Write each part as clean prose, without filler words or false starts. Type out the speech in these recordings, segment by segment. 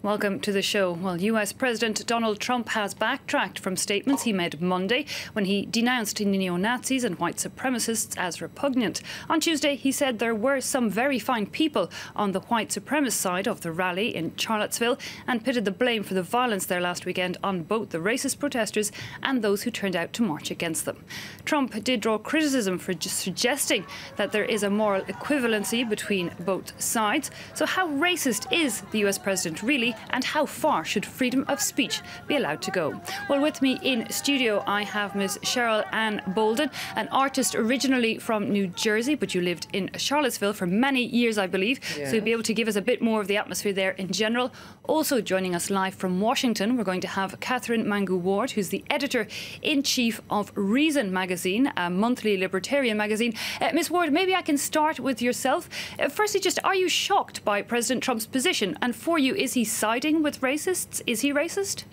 Welcome to the show. Well, US President Donald Trump has backtracked from statements he made Monday when he denounced neo-Nazis and white supremacists as repugnant. On Tuesday, he said there were some very fine people on the white supremacist side of the rally in Charlottesville and pitted the blame for the violence there last weekend on both the racist protesters and those who turned out to march against them. Trump did draw criticism for just suggesting that there is a moral equivalency between both sides. So how racist is the US president really? And how far should freedom of speech be allowed to go? Well, with me in studio, I have Ms. Cheryl Ann Bolden, an artist originally from New Jersey, but you lived in Charlottesville for many years, I believe. Yes. So you'll be able to give us a bit more of the atmosphere there in general. Also joining us live from Washington, we're going to have Catherine Mangu-Ward, who's the editor-in-chief of Reason magazine, a monthly libertarian magazine. Ms. Ward, maybe I can start with yourself. Firstly, just are you shocked by President Trump's position? And for you, is he siding with racists? Is he racist?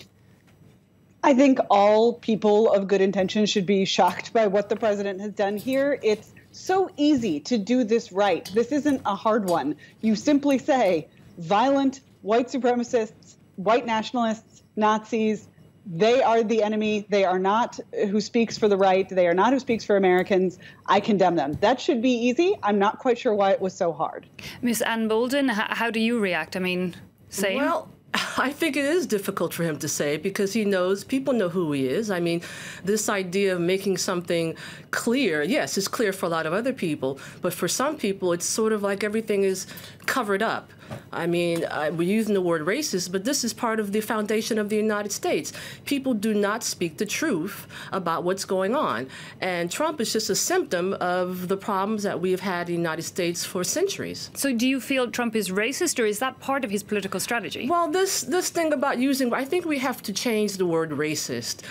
I think all people of good intention should be shocked by what the president has done here. It's so easy to do this right. This isn't a hard one. You simply say violent white supremacists, white nationalists, Nazis, they are the enemy. They are not who speaks for the right. They are not who speaks for Americans. I condemn them. That should be easy. I'm not quite sure why it was so hard. Ms. Ann Bolden, how do you react? I mean, same? Well, I think it is difficult for him to say because he knows, people know who he is. I mean, this idea of making something clear, yes, it's clear for a lot of other people, but for some people, it's sort of like everything is covered up. I mean, we're using the word racist, but this is part of the foundation of the United States. People do not speak the truth about what's going on. And Trump is just a symptom of the problems that we have had in the United States for centuries. So do you feel Trump is racist, or is that part of his political strategy? Well, this thing about using, I think we have to change the word racist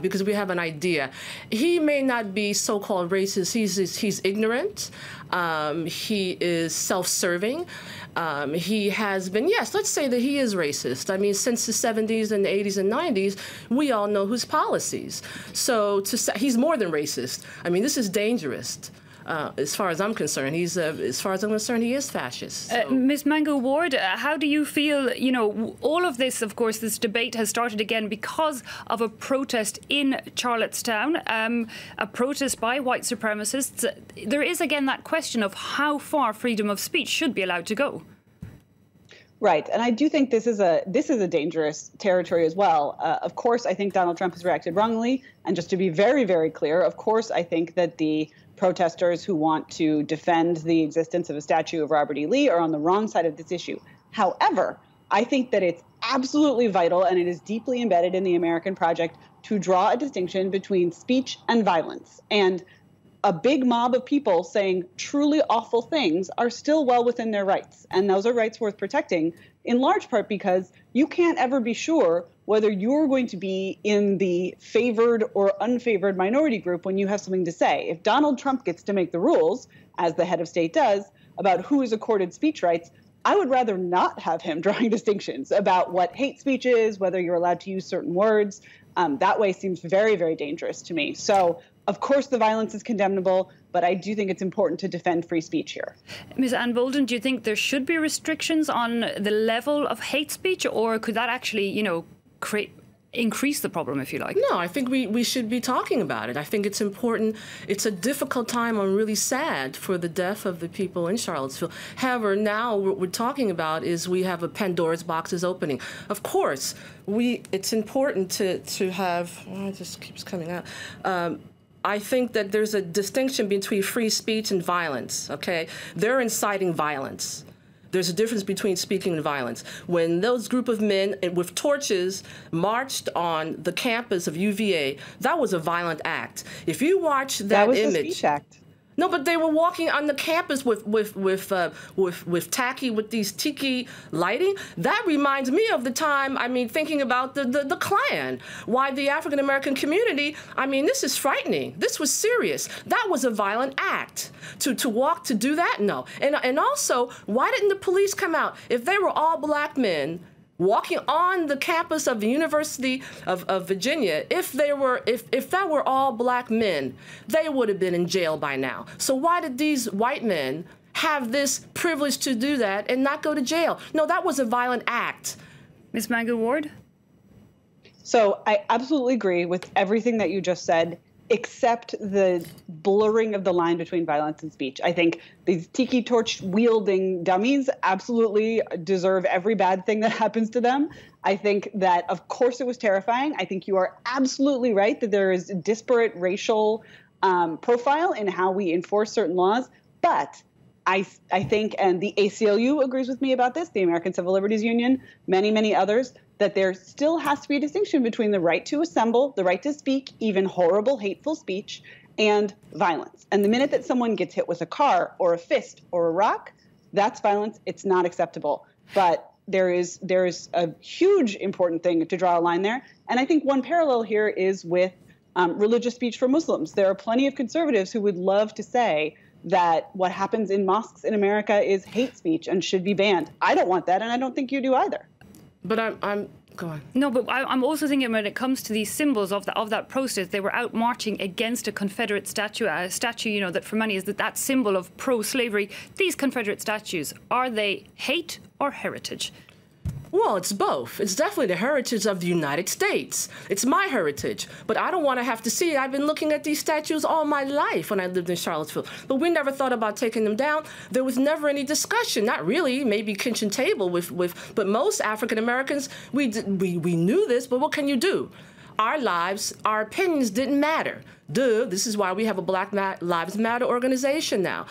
because we have an idea. He may not be so-called racist. He's ignorant. He is self-serving. He has been, yes, let's say that he is racist. I mean, since the 70s and the 80s and 90s, we all know his policies. So to say he's more than racist. I mean, this is dangerous. As far as I'm concerned, as far as I'm concerned, he is fascist. So. Ms. Mangu-Ward, how do you feel, you know, all of this, of course, this debate has started again because of a protest in Charlottetown, a protest by white supremacists. There is, again, that question of how far freedom of speech should be allowed to go. Right. And I do think this is a dangerous territory as well. Of course, I think Donald Trump has reacted wrongly. And just to be very, very clear, of course, I think that the protesters who want to defend the existence of a statue of Robert E. Lee are on the wrong side of this issue. However, I think that it's absolutely vital, and it is deeply embedded in the American project, to draw a distinction between speech and violence. And a big mob of people saying truly awful things are still well within their rights. And those are rights worth protecting, in large part because you can't ever be sure whether you're going to be in the favored or unfavored minority group when you have something to say. If Donald Trump gets to make the rules, as the head of state does, about who is accorded speech rights, I would rather not have him drawing distinctions about what hate speech is, whether you're allowed to use certain words. That way seems very, very dangerous to me. So, of course, the violence is condemnable, but I do think it's important to defend free speech here. Ms. Ann Bolden, do you think there should be restrictions on the level of hate speech, or could that actually, you know, increase the problem, if you like? No, I think we should be talking about it. I think it's important. It's a difficult time. I'm really sad for the death of the people in Charlottesville. However, now what we're talking about is we have a Pandora's box is opening. Of course, it's important to have, oh, it just keeps coming out. I think that there's a distinction between free speech and violence, okay? They're inciting violence. There's a difference between speaking and violence. When those group of men with torches marched on the campus of UVA, that was a violent act. If you watch that was image, the speech act. No, but they were walking on the campus with these tiki lighting. That reminds me of the time, I mean, thinking about the Klan. Why the African American community, I mean, this is frightening. This was serious. That was a violent act. To do that? No. And also, why didn't the police come out? If they were all black men walking on the campus of the University of Virginia, if that were all black men, they would have been in jail by now. So why did these white men have this privilege to do that and not go to jail? No, that was a violent act. Ms. Maggie-Ward? So I absolutely agree with everything that you just said, except the blurring of the line between violence and speech. I think these tiki torch wielding dummies absolutely deserve every bad thing that happens to them. I think that, of course, it was terrifying. I think you are absolutely right that there is disparate racial profile in how we enforce certain laws. But I think, and the ACLU agrees with me about this, the American Civil Liberties Union, many, many others, that there still has to be a distinction between the right to assemble, the right to speak, even horrible, hateful speech, and violence. And the minute that someone gets hit with a car or a fist or a rock, that's violence. It's not acceptable. But there is a huge important thing to draw a line there. And I think one parallel here is with religious speech for Muslims. There are plenty of conservatives who would love to say that what happens in mosques in America is hate speech and should be banned. I don't want that, and I don't think you do either. But I'm go on. No, but I'm also thinking when it comes to these symbols of that protest, they were out marching against a Confederate statue, a statue, you know, that for many is that symbol of pro-slavery. These Confederate statues, are they hate or heritage? Well, it's both. It's definitely the heritage of the United States. It's my heritage. But I don't want to have to see it. I've been looking at these statues all my life when I lived in Charlottesville. But we never thought about taking them down. There was never any discussion. Not really, maybe kitchen table but most African Americans, we knew this, but what can you do? Our lives, our opinions didn't matter. Duh, this is why we have a Black Lives Matter organization now.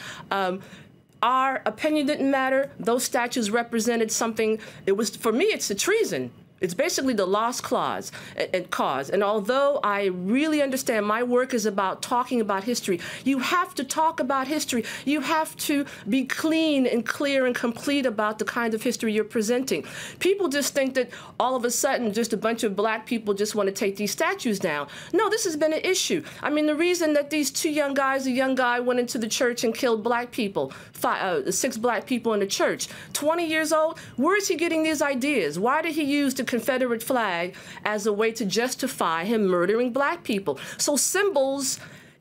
Our opinion didn't matter. Those statues represented something. It was, for me, it's a treason. It's basically the lost cause. And although I really understand my work is about talking about history, you have to talk about history. You have to be clean and clear and complete about the kind of history you're presenting. People just think that all of a sudden just a bunch of Black people just want to take these statues down. No, this has been an issue. I mean, the reason that these two young guys, a young guy went into the church and killed Black people, 6 Black people in the church, 20 years old, where is he getting these ideas? Why did he use the Confederate flag as a way to justify him murdering Black people? So symbols,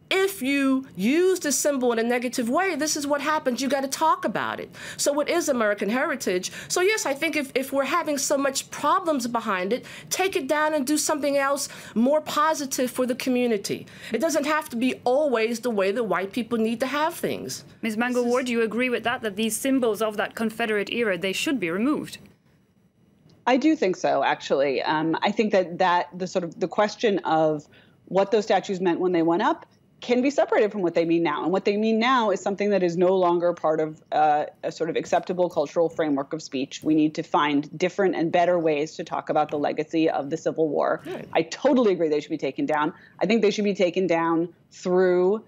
if you use the symbol in a negative way, this is what happens. You got to talk about it. So it is American heritage. So yes, I think if we're having so much problems behind it, take it down and do something else more positive for the community. It doesn't have to be always the way that white people need to have things. Ms. Maggie-Ward, do you agree with that these symbols of that Confederate era, they should be removed? I do think so, actually. I think that the question of what those statues meant when they went up can be separated from what they mean now. And what they mean now is something that is no longer part of a sort of acceptable cultural framework of speech. We need to find different and better ways to talk about the legacy of the Civil War. Right. I totally agree they should be taken down. I think they should be taken down through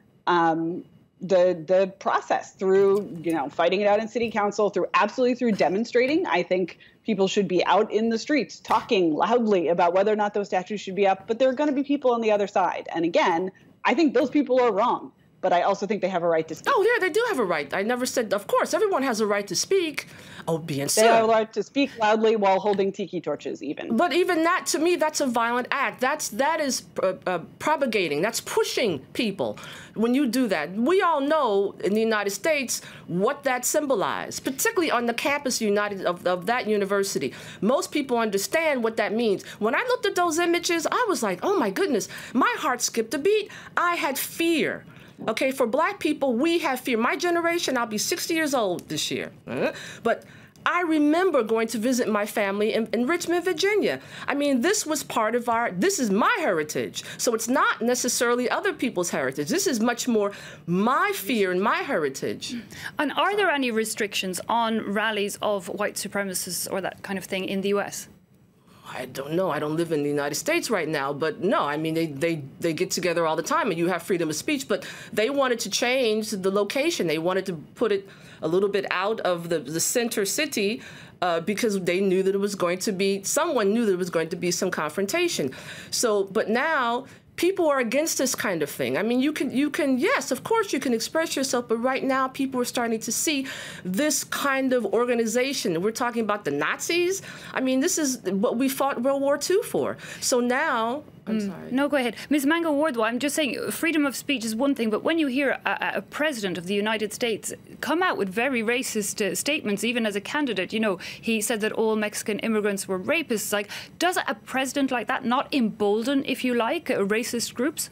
the process, through, fighting it out in city council, through demonstrating. I think people should be out in the streets talking loudly about whether or not those statues should be up. But there are going to be people on the other side. And again, I think those people are wrong. But I also think they have a right to speak. Oh, yeah, they do have a right. I never said, of course, everyone has a right to speak. Oh, be ensued. They have a right to speak loudly while holding tiki torches, even. But even that, to me, that's a violent act. That is propagating. That's pushing people. When you do that, we all know in the United States what that symbolized, particularly on the campus of that university. Most people understand what that means. When I looked at those images, I was like, oh my goodness, my heart skipped a beat. I had fear. Okay, for Black people, we have fear. My generation, I'll be 60 years old this year. But I remember going to visit my family in Richmond, Virginia. I mean, this was part of this is my heritage. So it's not necessarily other people's heritage. This is much more my fear and my heritage. And are there any restrictions on rallies of white supremacists or that kind of thing in the US? I don't know. I don't live in the United States right now, but no, I mean, they get together all the time and you have freedom of speech, but they wanted to change the location. They wanted to put it a little bit out of the center city because they knew that it was going to be, someone knew there was going to be some confrontation. So, but now people are against this kind of thing. I mean, you can, yes, of course you can express yourself, but right now people are starting to see this kind of organization. We're talking about the Nazis. I mean, this is what we fought World War II for. So now I'm sorry. No, go ahead. Ms. Mango Ward, I'm just saying freedom of speech is one thing, but when you hear a president of the United States come out with very racist statements, even as a candidate, you know, he said that all Mexican immigrants were rapists. Like, does a president like that not embolden, if you like, racist groups?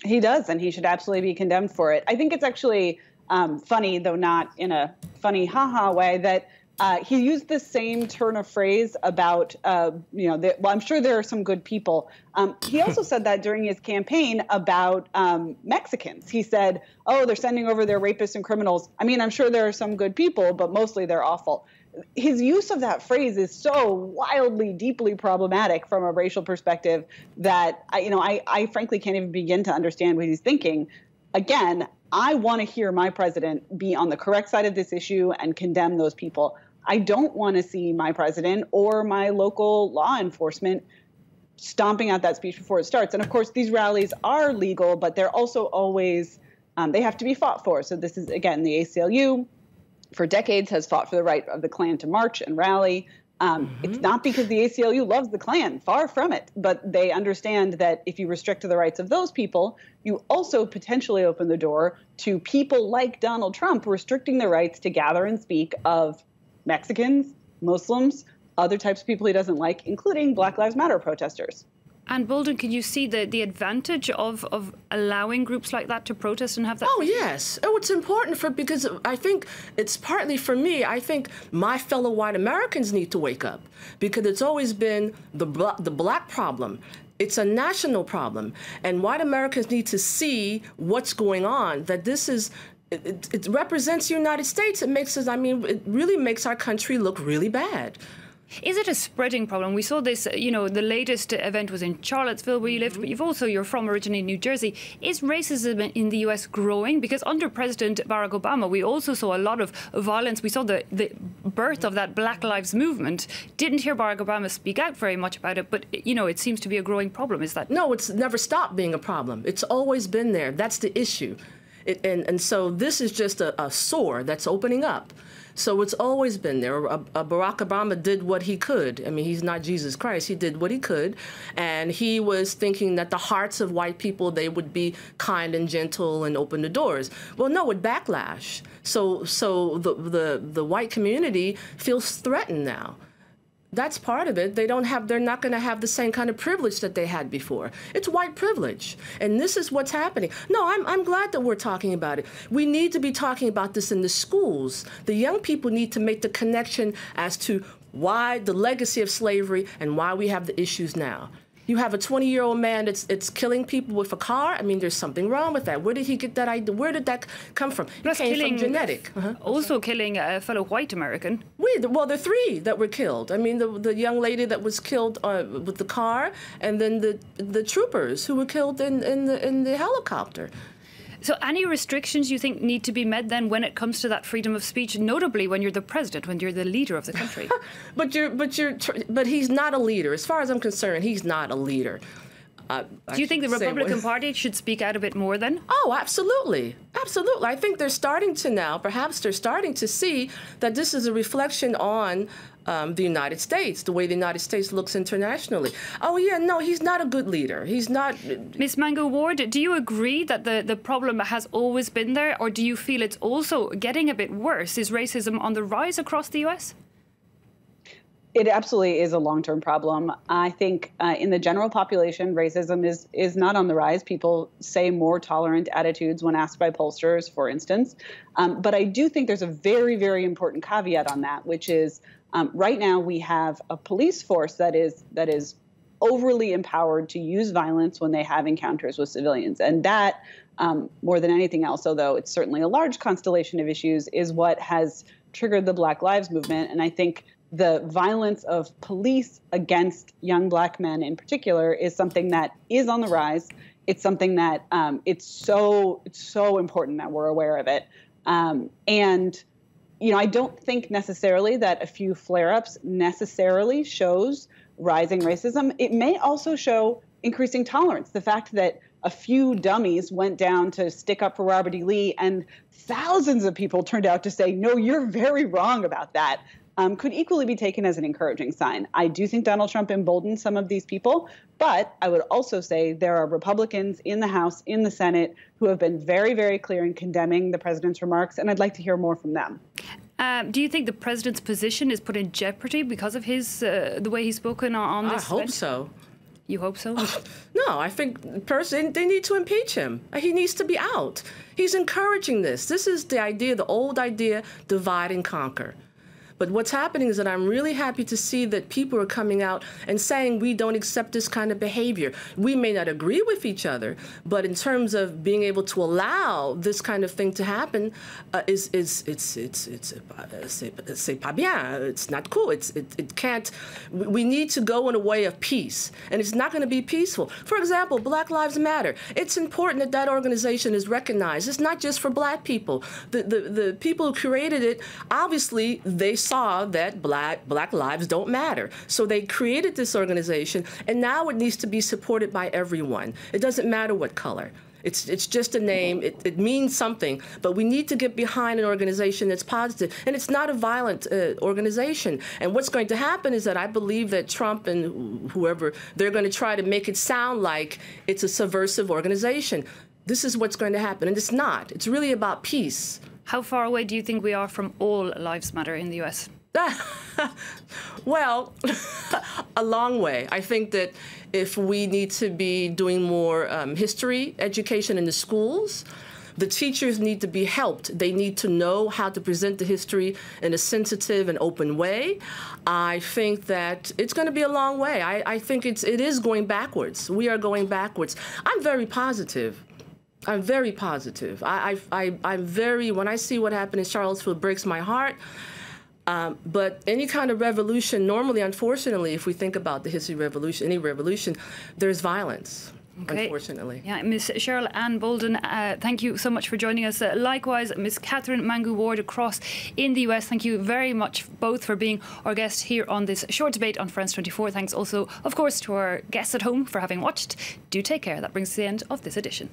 He does, and he should absolutely be condemned for it. I think it's actually funny, though not in a funny ha-ha way, that he used the same turn of phrase about, you know, well, I'm sure there are some good people. He also said that during his campaign about Mexicans. He said, oh, they're sending over their rapists and criminals. I mean, I'm sure there are some good people, but mostly they're awful. His use of that phrase is so wildly, deeply problematic from a racial perspective that, I frankly can't even begin to understand what he's thinking. Again, I want to hear my president be on the correct side of this issue and condemn those people. I don't want to see my president or my local law enforcement stomping out that speech before it starts. And of course, these rallies are legal, but they're also always, they have to be fought for. So this is, again, the ACLU for decades has fought for the right of the Klan to march and rally. It's not because the ACLU loves the Klan, far from it, but they understand that if you restrict the rights of those people, you also potentially open the door to people like Donald Trump restricting the rights to gather and speak of Mexicans, Muslims, other types of people he doesn't like, including Black Lives Matter protesters. And Bolden, can you see the advantage of allowing groups like that to protest and have that? Oh, yes. Oh, it's important because I think it's partly for me, I think my fellow white Americans need to wake up because it's always been the black problem. It's a national problem. And white Americans need to see what's going on, that this is it represents the United States. It makes us, it really makes our country look really bad. Is it a spreading problem? We saw this, the latest event was in Charlottesville where you lived, but you're from originally New Jersey. Is racism in the US growing? Because under President Barack Obama, we also saw a lot of violence. We saw the birth of that Black Lives movement. Didn't hear Barack Obama speak out very much about it, but, it seems to be a growing problem. Is that? No, it's never stopped being a problem. It's always been there. That's the issue. And so this is just a sore that's opening up. So it's always been there. Barack Obama did what he could. He's not Jesus Christ. He did what he could. And he was thinking that the hearts of white people, they would be kind and gentle and open the doors. Well, no, it backlash. So the white community feels threatened now. That's part of it. They're not going to have the same kind of privilege that they had before. It's white privilege. And this is what's happening. No, I'm glad that we're talking about it. We need to be talking about this in the schools. The young people need to make the connection as to why the legacy of slavery and why we have the issues now. You have a 20-year-old man that's killing people with a car. There's something wrong with that. Where did he get that idea? Where did that come from? It came from genetic. Also killing a fellow white American. Well, the three that were killed. The young lady that was killed with the car, and then the troopers who were killed in the helicopter. So any restrictions you think need to be met then when it comes to that freedom of speech, notably when you're the president, when you're the leader of the country? But he's not a leader. As far as I'm concerned, he's not a leader. Do you think the Republican Party should speak out a bit more then? Oh, absolutely. Absolutely. I think they're starting to now, perhaps they're starting to see that this is a reflection on the United States, the way the United States looks internationally. Oh, yeah, no, he's not a good leader. He's not. Ms. Mango Ward, do you agree that the problem has always been there, or do you feel it's also getting a bit worse? Is racism on the rise across the U.S.? It absolutely is a long-term problem. I think in the general population, racism is not on the rise. People say more tolerant attitudes when asked by pollsters, for instance. But I do think there's a very, very important caveat on that, which is right now we have a police force that is overly empowered to use violence when they have encounters with civilians. And that, more than anything else, although it's certainly a large constellation of issues, is what has triggered the Black Lives Movement. And I think the violence of police against young Black men in particular is something that is on the rise. It's something that it's so important that we're aware of it. And I don't think necessarily that a few flare-ups necessarily shows rising racism. It may also show increasing tolerance. The fact that a few dummies went down to stick up for Robert E. Lee and thousands of people turned out to say, no, you're very wrong about that. could equally be taken as an encouraging sign. I do think Donald Trump emboldened some of these people, but I would also say there are Republicans in the House, in the Senate, who have been very, very clear in condemning the president's remarks, and I'd like to hear more from them. Do you think the president's position is put in jeopardy because of his the way he's spoken on this? I hope so. You hope so? No, I think personally they need to impeach him. He needs to be out. He's encouraging this. This is the idea, the old idea, divide and conquer. But what's happening is that I'm really happy to see that people are coming out and saying we don't accept this kind of behavior. We may not agree with each other, but in terms of being able to allow this kind of thing to happen, c'est pas bien. It's not cool. It can't. We need to go in a way of peace, and it's not going to be peaceful. For example, Black Lives Matter. It's important that that organization is recognized. It's not just for Black people. The people who created it, obviously, they saw that black lives don't matter. So they created this organization, and now it needs to be supported by everyone. It doesn't matter what color. It's just a name. It means something, but we need to get behind an organization that's positive, and it's not a violent organization. And what's going to happen is that I believe that Trump and whoever, they're going to try to make it sound like it's a subversive organization. This is what's going to happen, and it's not. It's really about peace. How far away do you think we are from all lives matter in the US? Well, a long way. I think that if we need to be doing more history education in the schools, the teachers need to be helped. They need to know how to present the history in a sensitive and open way. I think that it's going to be a long way. I think it is going backwards. We are going backwards. I'm very positive. I'm very positive. I'm very, when I see what happened in Charlottesville, it breaks my heart. But any kind of revolution, normally, unfortunately, if we think about the history of revolution, any revolution, there's violence. Okay. Unfortunately. Yeah, Ms. Cheryl Ann Bolden, thank you so much for joining us. Likewise, Ms. Catherine Mangu-Ward across in the US, thank you very much both for being our guests here on this short debate on France 24. Thanks also, of course, to our guests at home for having watched. Do take care. That brings us to the end of this edition.